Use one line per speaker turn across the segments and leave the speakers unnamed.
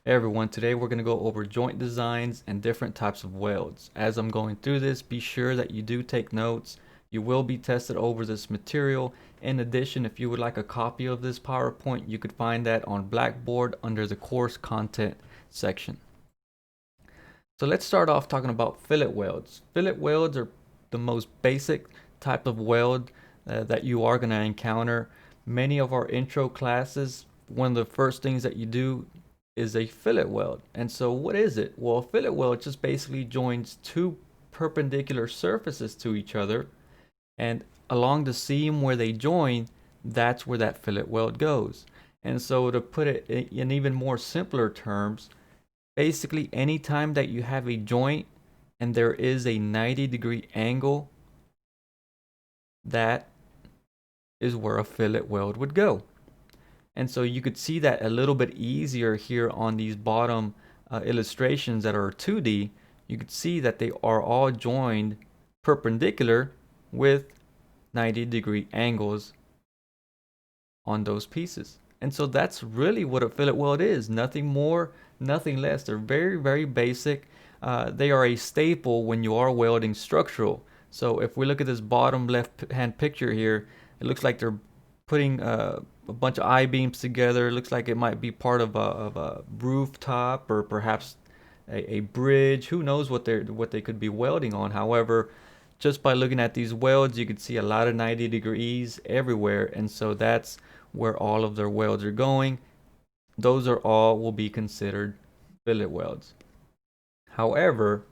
Hey everyone, today we're going to go over joint designs and different types of welds. As I'm going through this, be sure that you do take notes. You will be tested over this material. In addition, if you would like a copy of this PowerPoint, you could find that on Blackboard under the course content section. So let's start off talking about fillet welds. Fillet welds are the most basic type of weld that you are going to encounter. Many of our intro classes, one of the first things that you do is a fillet weld. And so what is it? Well, a fillet weld just basically joins two perpendicular surfaces to each other, and along the seam where they join, that's where that fillet weld goes. And so to put it in even more simpler terms, basically anytime that you have a joint and there is a 90-degree angle, that is where a fillet weld would go. And so you could see that a little bit easier here on these bottom illustrations that are 2D. You could see that they are all joined perpendicular with 90-degree angles on those pieces. And so that's really what a fillet weld is. Nothing more, nothing less. They're very, very basic. They are a staple when you are welding structural. So if we look at this bottom left hand picture here, it looks like they're putting a bunch of I-beams together. It looks like it might be part of a rooftop or perhaps a bridge. Who knows what they could be welding on. However, just by looking at these welds, you can see a lot of 90 degrees everywhere, and so that's where all of their welds are going. Those are all will be considered fillet welds. However,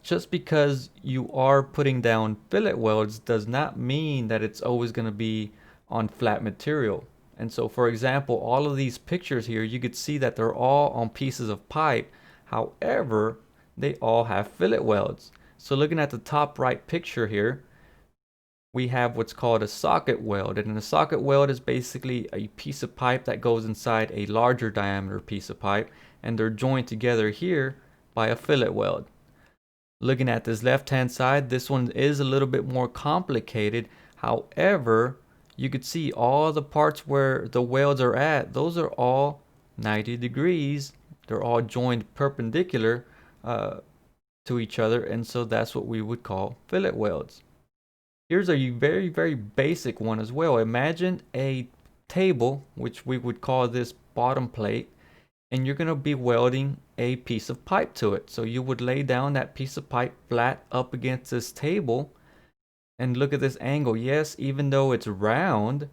just because you are putting down fillet welds does not mean that it's always going to be on flat material. And so, for example, all of these pictures here, you could see that they're all on pieces of pipe. However, they all have fillet welds. So looking at the top right picture here, we have what's called a socket weld. And a socket weld is basically a piece of pipe that goes inside a larger diameter piece of pipe, and they're joined together here by a fillet weld. Looking at this left hand side, this one is a little bit more complicated. However, you could see all the parts where the welds are at, those are all 90 degrees. They're all joined perpendicular to each other, and so that's what we would call fillet welds. Here's a very, very basic one as well. Imagine a table, which we would call this bottom plate, and you're going to be welding a piece of pipe to it. So you would lay down that piece of pipe flat up against this table, and look at this angle. Yes, even though it's round,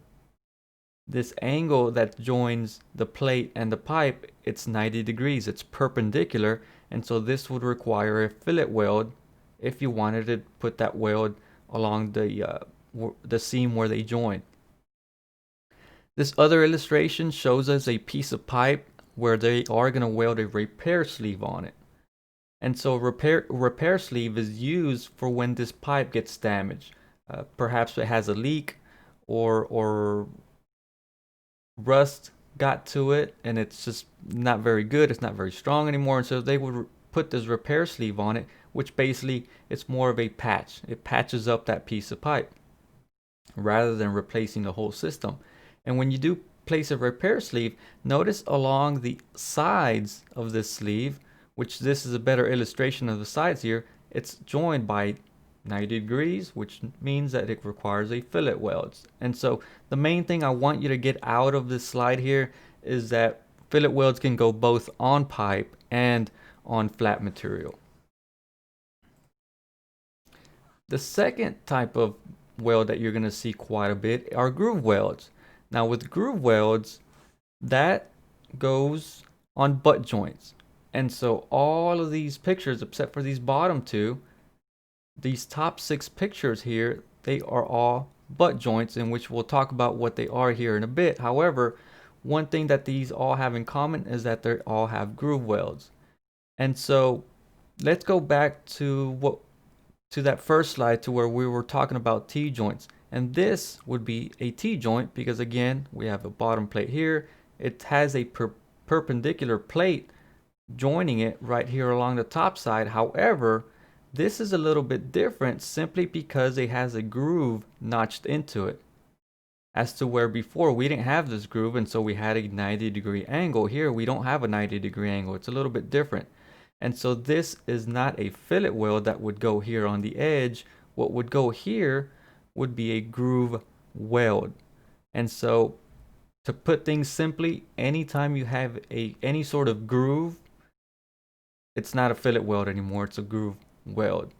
this angle that joins the plate and the pipe, it's 90 degrees. It's perpendicular, and so this would require a fillet weld if you wanted to put that weld along the seam where they join. This other illustration shows us a piece of pipe where they are going to weld a repair sleeve on it. And so repair sleeve is used for when this pipe gets damaged. Perhaps it has a leak, or rust got to it and it's just not very good. It's not very strong anymore. And so they would put this repair sleeve on it, which basically it's more of a patch. It patches up that piece of pipe rather than replacing the whole system. And when you do place a repair sleeve, notice along the sides of this sleeve, which this is a better illustration of the sides here, it's joined by 90 degrees, which means that it requires a fillet weld. And so the main thing I want you to get out of this slide here is that fillet welds can go both on pipe and on flat material. The second type of weld that you're going to see quite a bit are groove welds. Now with groove welds, that goes on butt joints. And so all of these pictures, except for these bottom two, these top 6 pictures here, they are all butt joints, in which we'll talk about what they are here in a bit. However, one thing that these all have in common is that they all have groove welds. And so let's go back to that first slide to where we were talking about T-joints. And this would be a T-joint because, again, we have a bottom plate here. It has a perpendicular plate joining it right here along the top side. However, this is a little bit different simply because it has a groove notched into it. as to where before we didn't have this groove, and so we had a 90-degree angle. Here we don't have a 90-degree angle. It's a little bit different. And so this is not a fillet weld that would go here on the edge. What would go here would be a groove weld. And so to put things simply, anytime you have any sort of groove, it's not a fillet weld anymore, it's a groove weld.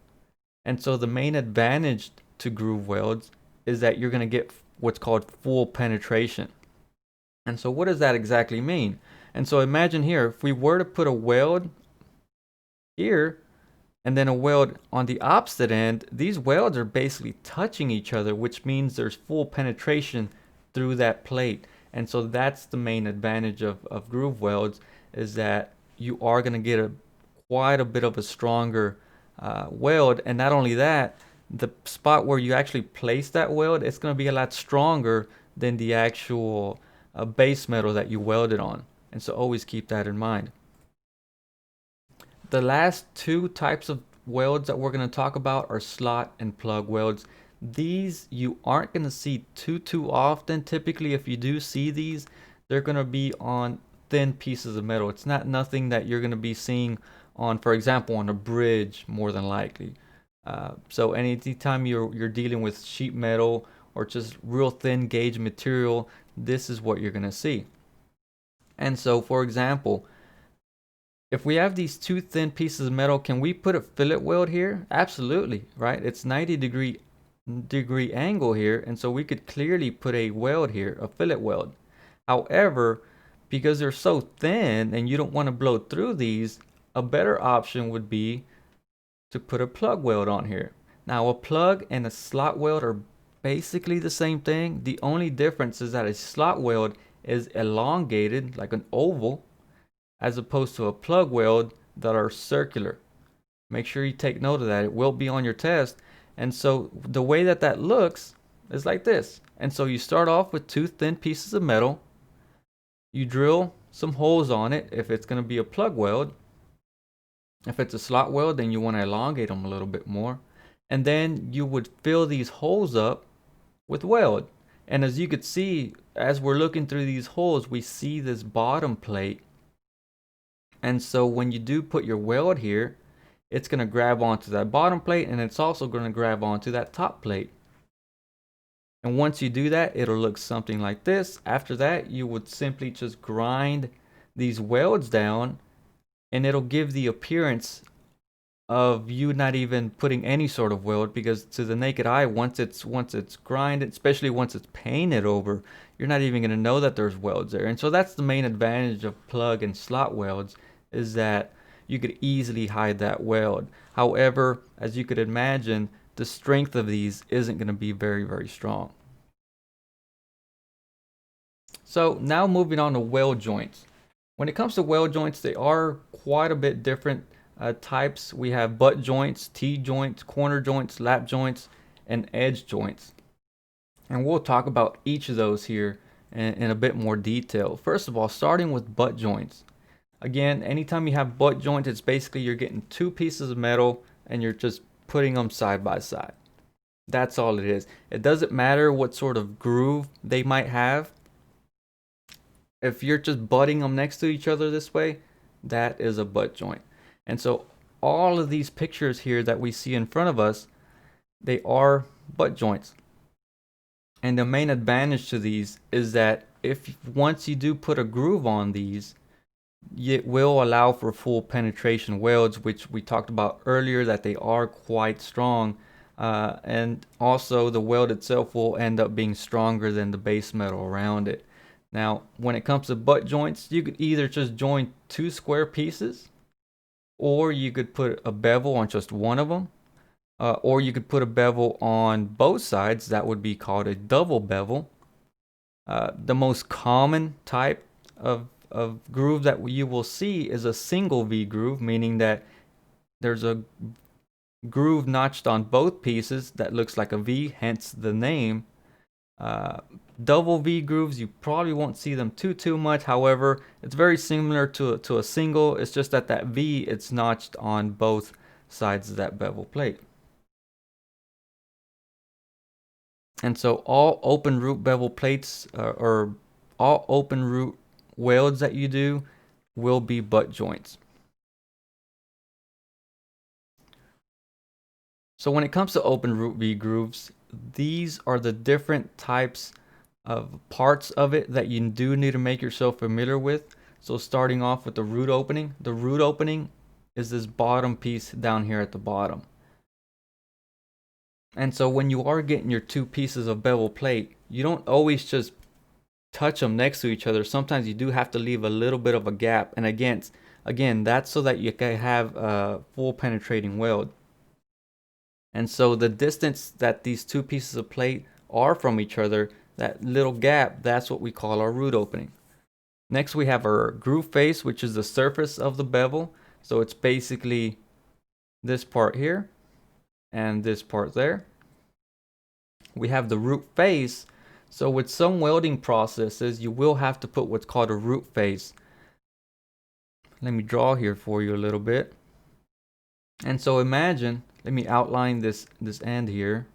And so the main advantage to groove welds is that you're going to get what's called full penetration. And so what does that exactly mean? And so imagine here, if we were to put a weld here and then a weld on the opposite end, these welds are basically touching each other, which means there's full penetration through that plate. And so that's the main advantage of groove welds, is that you are going to get quite a bit of a stronger weld. And not only that, the spot where you actually place that weld, it's going to be a lot stronger than the actual base metal that you welded on. And so always keep that in mind. The last two types of welds that we're going to talk about are slot and plug welds. These you aren't going to see too often. Typically, if you do see these, they're going to be on thin pieces of metal. It's not nothing that you're going to be seeing on, for example, on a bridge, more than likely. So anytime you're dealing with sheet metal or just real thin gauge material, this is what you're going to see. And so, for example, if we have these two thin pieces of metal, can we put a fillet weld here? Absolutely, right? It's 90-degree angle here, and so we could clearly put a weld here, a fillet weld. However, because they're so thin and you don't want to blow through these, a better option would be to put a plug weld on here. Now, a plug and a slot weld are basically the same thing. The only difference is that a slot weld is elongated, like an oval, as opposed to a plug weld that are circular. Make sure you take note of that. It will be on your test. And so the way that looks is like this. And so you start off with two thin pieces of metal. You drill some holes on it if it's going to be a plug weld. If it's a slot weld, then you want to elongate them a little bit more. And then you would fill these holes up with weld. And as you could see, as we're looking through these holes, we see this bottom plate. And so when you do put your weld here, it's going to grab onto that bottom plate, and it's also going to grab onto that top plate. And once you do that, it'll look something like this. After that, you would simply just grind these welds down, and it'll give the appearance of you not even putting any sort of weld, because to the naked eye, once it's grinded, especially once it's painted over, you're not even going to know that there's welds there. And so that's the main advantage of plug and slot welds, is that you could easily hide that weld. However, as you could imagine, the strength of these isn't going to be very strong. So now moving on to weld joints. When it comes to weld joints, they are quite a bit different types. We have butt joints, T-joints, corner joints, lap joints, and edge joints. And we'll talk about each of those here in a bit more detail. First of all, starting with butt joints. Again, anytime you have butt joints, it's basically you're getting two pieces of metal and you're just putting them side by side. That's all it is. It doesn't matter what sort of groove they might have. If you're just butting them next to each other this way, that is a butt joint. And so all of these pictures here that we see in front of us, they are butt joints. And the main advantage to these is that if once you do put a groove on these, it will allow for full penetration welds, which we talked about earlier, that they are quite strong. And also the weld itself will end up being stronger than the base metal around it. Now, when it comes to butt joints, you could either just join two square pieces, or you could put a bevel on just one of them, or you could put a bevel on both sides. That would be called a double bevel. The most common type of groove that you will see is a single V groove, meaning that there's a groove notched on both pieces that looks like a V, hence the name. Double V grooves, you probably won't see them too much. However, it's very similar to a single. It's just that V, it's notched on both sides of that bevel plate. And so all open root bevel plates or all open root welds that you do will be butt joints. So when it comes to open root V grooves, these are the different types of parts of it that you do need to make yourself familiar with. So starting off with the root opening is this bottom piece down here at the bottom. And so when you are getting your two pieces of bevel plate, you don't always just touch them next to each other. Sometimes you do have to leave a little bit of a gap. And again, that's so that you can have a full penetrating weld. And so the distance that these two pieces of plate are from each other, that little gap, that's what we call our root opening. Next we have our groove face, which is the surface of the bevel. So it's basically this part here and this part there. We have the root face. So with some welding processes, you will have to put what's called a root face. Let me draw here for you a little bit. And so imagine, let me outline this end here.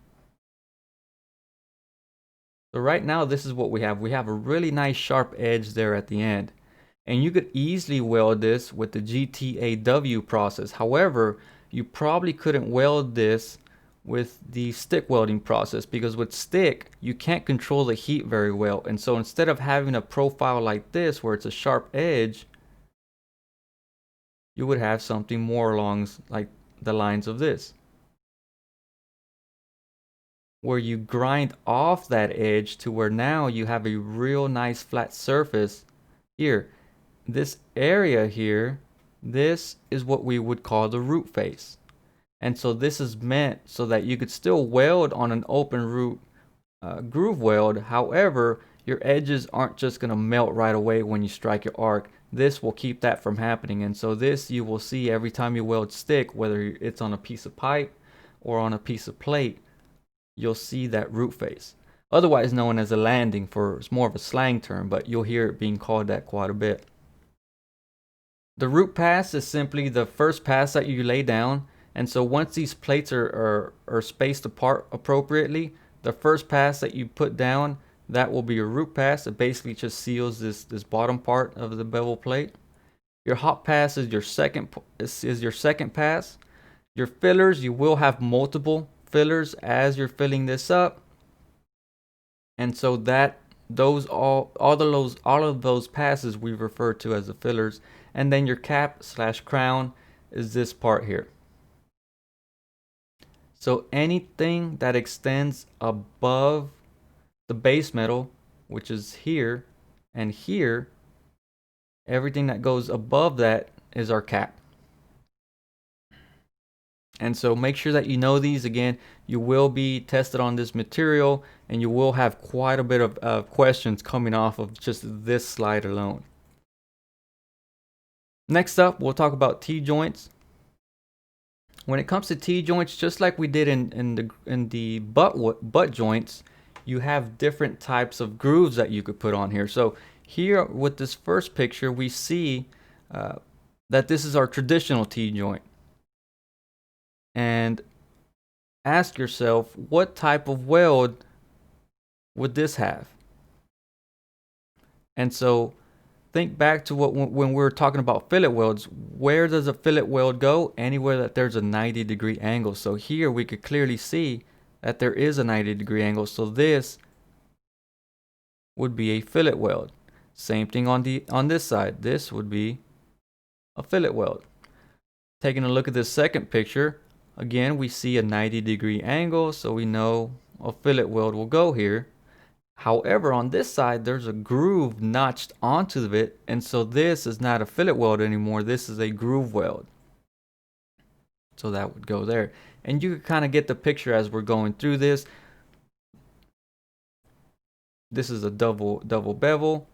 So right now, this is what we have. We have a really nice sharp edge there at the end. And you could easily weld this with the GTAW process. However, you probably couldn't weld this with the stick welding process because with stick, you can't control the heat very well. And so instead of having a profile like this where it's a sharp edge, you would have something more along like the lines of this, where you grind off that edge to where now you have a real nice flat surface here. This area here, this is what we would call the root face. And so this is meant so that you could still weld on an open root groove weld. However, your edges aren't just going to melt right away when you strike your arc. This will keep that from happening. And so this you will see every time you weld stick, whether it's on a piece of pipe or on a piece of plate, you'll see that root face. Otherwise known as a landing, for it's more of a slang term, but you'll hear it being called that quite a bit. The root pass is simply the first pass that you lay down. And so once these plates are spaced apart appropriately, the first pass that you put down, that will be your root pass. It basically just seals this bottom part of the bevel plate. Your hot pass is your second pass. Your fillers, you will have multiple fillers as you're filling this up. And so that all of those passes we refer to as the fillers. And then your cap / crown is this part here. So anything that extends above the base metal, which is here and here, everything that goes above that is our cap. And so make sure that you know these. Again, you will be tested on this material and you will have quite a bit of questions coming off of just this slide alone. Next up, we'll talk about T-joints. When it comes to T-joints, just like we did in the butt joints, you have different types of grooves that you could put on here. So here with this first picture, we see that this is our traditional T-joint. And ask yourself, what type of weld would this have? And so think back to when we were talking about fillet welds. Where does a fillet weld go? Anywhere that there's a 90-degree angle. So here we could clearly see that there is a 90-degree angle. So this would be a fillet weld. Same thing on this side. This would be a fillet weld. Taking a look at this second picture, again we see a 90-degree angle, so we know a fillet weld will go here. However, on this side, there's a groove notched onto it, and so this is not a fillet weld anymore. This is a groove weld. So that would go there. And you can kind of get the picture as we're going through this. This is a double bevel,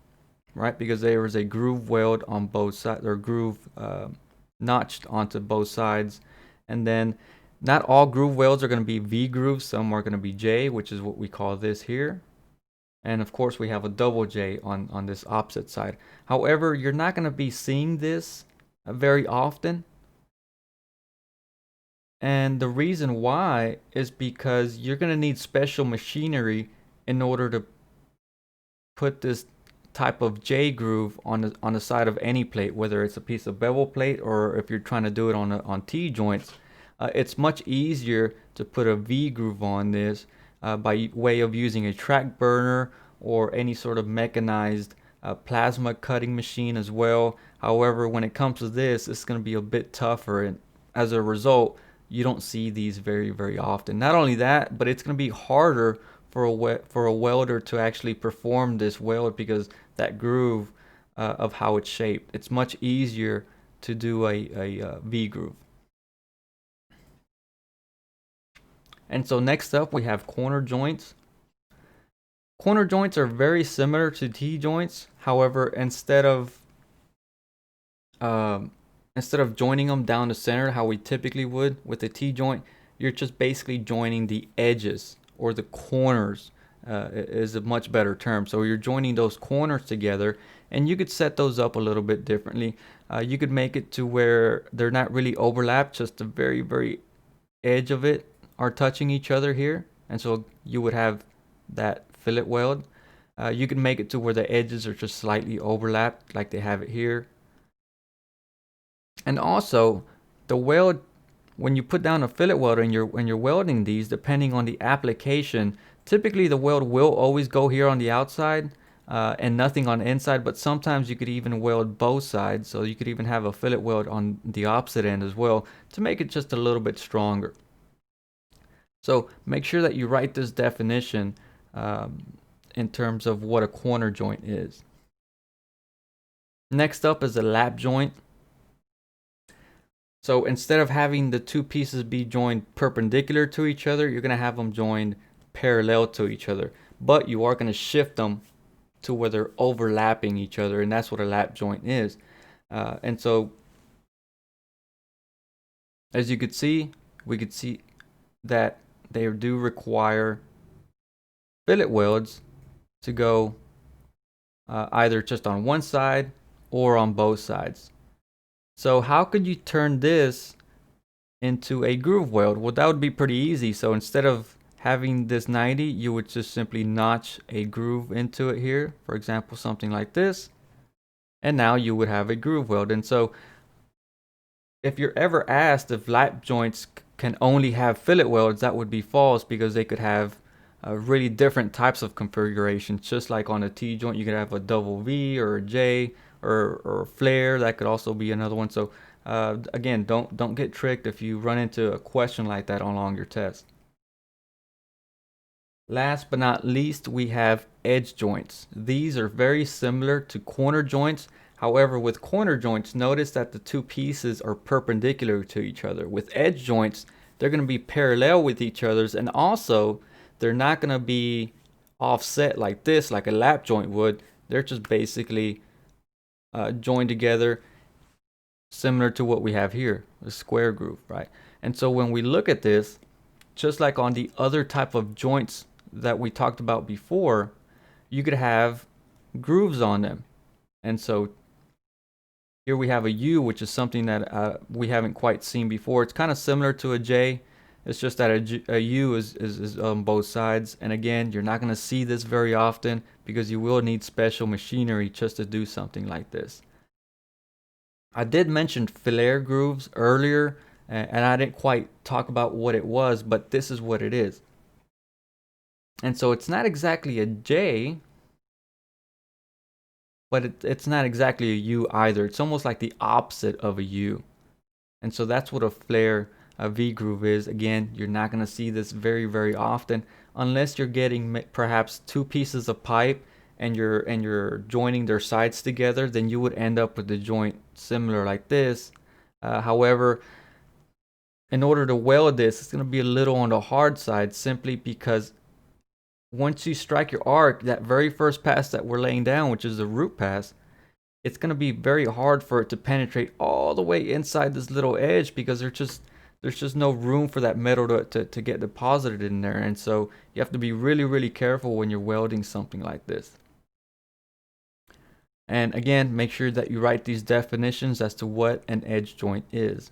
right? Because there is a groove weld on both sides, or groove notched onto both sides. And then not all groove welds are going to be V grooves. Some are going to be J, which is what we call this here. And of course we have a double J on this opposite side. However, you're not going to be seeing this very often. And the reason why is because you're going to need special machinery in order to put this type of J groove on the side of any plate, whether it's a piece of bevel plate or if you're trying to do it on T joints. It's much easier to put a V groove on this by way of using a track burner or any sort of mechanized plasma cutting machine as well. However, when it comes to this, it's going to be a bit tougher, and as a result, you don't see these very often. Not only that, but it's going to be harder for a welder to actually perform this weld because that groove of how it's shaped. It's much easier to do a V groove. And so next up we have corner joints. Corner joints are very similar to T joints. However, um, instead of joining them down the center how we typically would with a T joint, you're just basically joining the edges or the corners is a much better term. So you're joining those corners together, and you could set those up a little bit differently. You could make it to where they're not really overlapped, just the very edge of it are touching each other here, and so you would have that fillet weld. You can make it to where the edges are just slightly overlapped like they have it here. And also, the weld, when you put down a fillet welder and you're welding these, depending on the application, typically the weld will always go here on the outside and nothing on the inside, but sometimes you could even weld both sides. So you could even have a fillet weld on the opposite end as well to make it just a little bit stronger. So make sure that you write this definition in terms of what a corner joint is. Next up is a lap joint. So instead of having the two pieces be joined perpendicular to each other, you're going to have them joined parallel to each other. But you are going to shift them to where they're overlapping each other, and that's what a lap joint is. And so, as you could see, we could see that they do require fillet welds to go either just on one side or on both sides. So how could you turn this into a groove weld? Well, that would be pretty easy. So instead of having this 90, you would just simply notch a groove into it here. For example, something like this. And now you would have a groove weld. And so if you're ever asked if lap joints can only have fillet welds, that would be false, because they could have really different types of configurations. Just like on a T joint, you could have a double V or a J or flare. That could also be another one. So again, don't get tricked if you run into a question like that along your test. Last but not least, we have edge joints. These are very similar to corner joints. However, with corner joints, notice that the two pieces are perpendicular to each other. With edge joints, they're going to be parallel with each other's, and also they're not going to be offset like this, like a lap joint would. They're just basically joined together, similar to what we have here, a square groove, right? And so when we look at this, just like on the other type of joints that we talked about before, you could have grooves on them. And so here we have a U, which is something that we haven't quite seen before. It's kind of similar to a J. It's just that a U is on both sides. And again, you're not going to see this very often because you will need special machinery just to do something like this. I did mention fillet grooves earlier, and I didn't quite talk about what it was, but this is what it is. And so it's not exactly a J, but it's not exactly a U either. It's almost like the opposite of a U. And so that's what a flare V groove is. Again, you're not going to see this very often unless you're getting perhaps two pieces of pipe and you're joining their sides together. Then you would end up with a joint similar like this. However, in order to weld this, it's going to be a little on the hard side, simply because once you strike your arc, that very first pass that we're laying down, which is the root pass, it's going to be very hard for it to penetrate all the way inside this little edge, because there's just no room for that metal to get deposited in there. And so you have to be really careful when you're welding something like this. And again, make sure that you write these definitions as to what an edge joint is.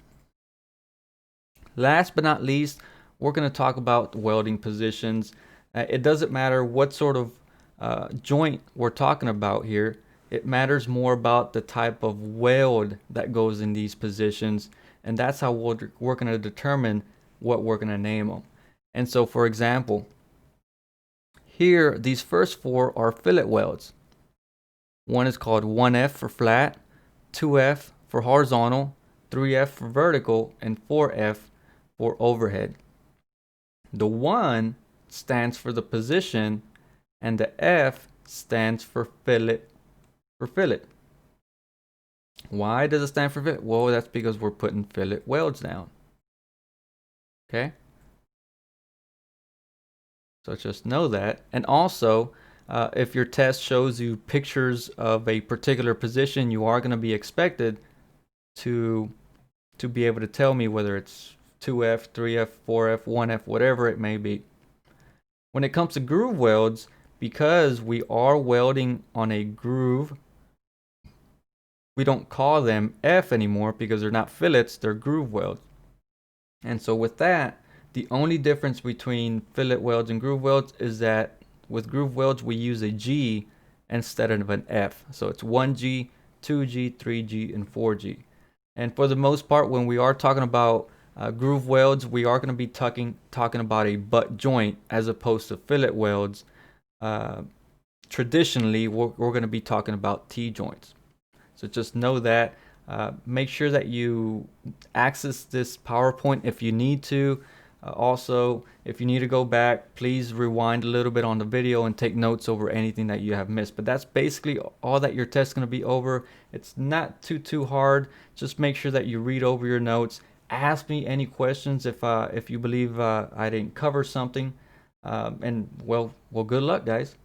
Last but not least, we're going to talk about welding positions. It doesn't matter what sort of joint we're talking about here. It matters more about the type of weld that goes in these positions, and that's how we're going to determine what we're going to name them. And so, for example, here, these first four are fillet welds. One is called 1F for flat, 2F for horizontal, 3F for vertical, and 4F for overhead. The 1 stands for the position, and the F stands for fillet. Why does it stand for fillet? Well, that's because we're putting fillet welds down. Okay? So just know that. And also, if your test shows you pictures of a particular position, you are going to be expected to be able to tell me whether it's 2F, 3F, 4F, 1F, whatever it may be. When it comes to groove welds, because we are welding on a groove, we don't call them F anymore because they're not fillets, they're groove welds. And so with that, the only difference between fillet welds and groove welds is that with groove welds, we use a G instead of an F. So it's 1G, 2G, 3G, and 4G. And for the most part, when we are talking about groove welds, we are going to be talking about a butt joint as opposed to fillet welds. Traditionally, we're going to be talking about T-joints. So just know that. Make sure that you access this PowerPoint if you need to. Also, if you need to go back, please rewind a little bit on the video and take notes over anything that you have missed. But that's basically all that your test's going to be over. It's not too hard. Just make sure that you read over your notes. Ask me any questions if you believe I didn't cover something. And well, good luck, guys.